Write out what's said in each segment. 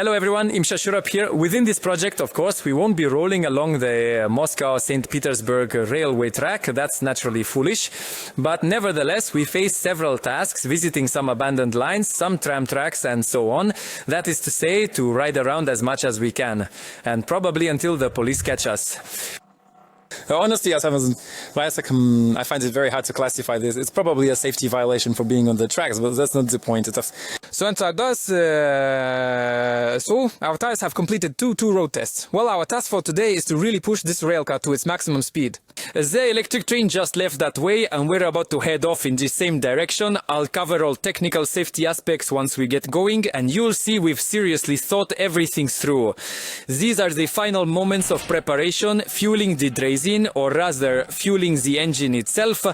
Hello everyone, Imsha Shurab here. Within this project, of course, we won't be rolling along the Moscow-Saint Petersburg railway track. That's naturally foolish. But nevertheless, we face several tasks, visiting some abandoned lines, some tram tracks and so on. That is to say, to ride around as much as we can. And probably until the police catch us. Honestly, I find it very hard to classify this. It's probably a safety violation for being on the tracks, but that's not the point. So our tires have completed two road tests. Well, our task for today is to really push this railcar to its maximum speed. The electric train just left that way and we're about to head off in the same direction. I'll cover all technical safety aspects once we get going, and you'll see we've seriously thought everything through. These are the final moments of preparation, fueling the draisine, or rather fueling the engine itself.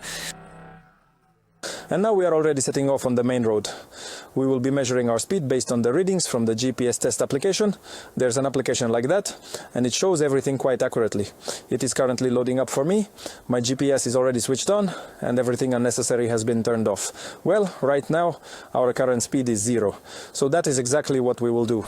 And now we are already setting off on the main road. We will be measuring our speed based on the readings from the GPS test application. There's an application like that, and it shows everything quite accurately. It is currently loading up for me. My GPS is already switched on, and everything unnecessary has been turned off. Well, right now, our current speed is 0. So that is exactly what we will do.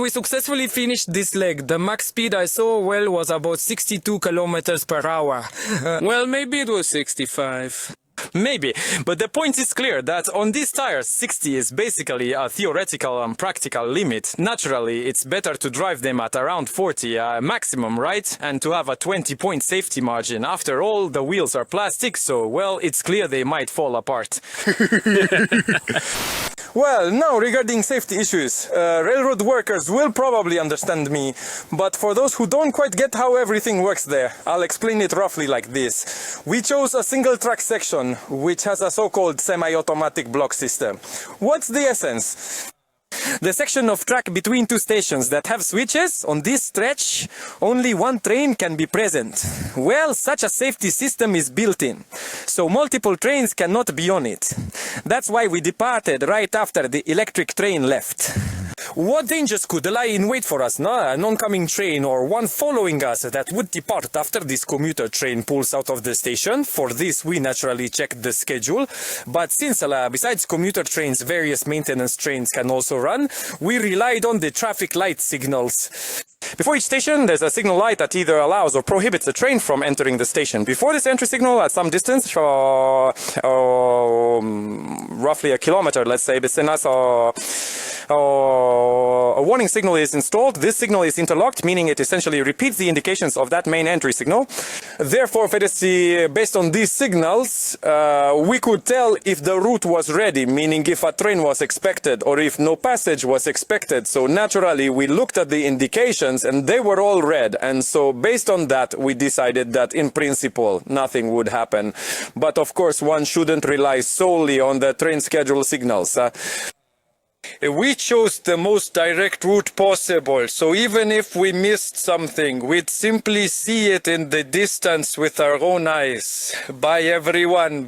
we successfully finished this leg. The max speed I saw was about 62 kilometers per hour. Well, maybe it was 65. Maybe, but the point is clear that on these tires 60 is basically a theoretical and practical limit. Naturally, it's better to drive them at around 40 maximum, right? And to have a 20-point safety margin. After all, the wheels are plastic, so well, it's clear they might fall apart. Well, now regarding safety issues, railroad workers will probably understand me, but for those who don't quite get how everything works there, I'll explain it roughly like this. We chose a single track section which has a so-called semi-automatic block system. What's the essence? The section of track between two stations that have switches, on this stretch, only one train can be present. Well, such a safety system is built in, so multiple trains cannot be on it. That's why we departed right after the electric train left. What dangers could lie in wait for us, no? An oncoming train or one following us that would depart after this commuter train pulls out of the station. For this, we naturally checked the schedule. But since, besides commuter trains, various maintenance trains can also run, we relied on the traffic light signals. Before each station, there's a signal light that either allows or prohibits a train from entering the station. Before this entry signal, at some distance, roughly a kilometer, let's say, a warning signal is installed. This signal is interlocked, meaning it essentially repeats the indications of that main entry signal. Therefore, based on these signals, we could tell if the route was ready, meaning if a train was expected or if no passage was expected. So naturally, we looked at the indications and they were all red. And so based on that, we decided that in principle, nothing would happen. But of course, one shouldn't rely solely on the train schedule signals. We chose the most direct route possible, so even if we missed something, we'd simply see it in the distance with our own eyes. Bye everyone.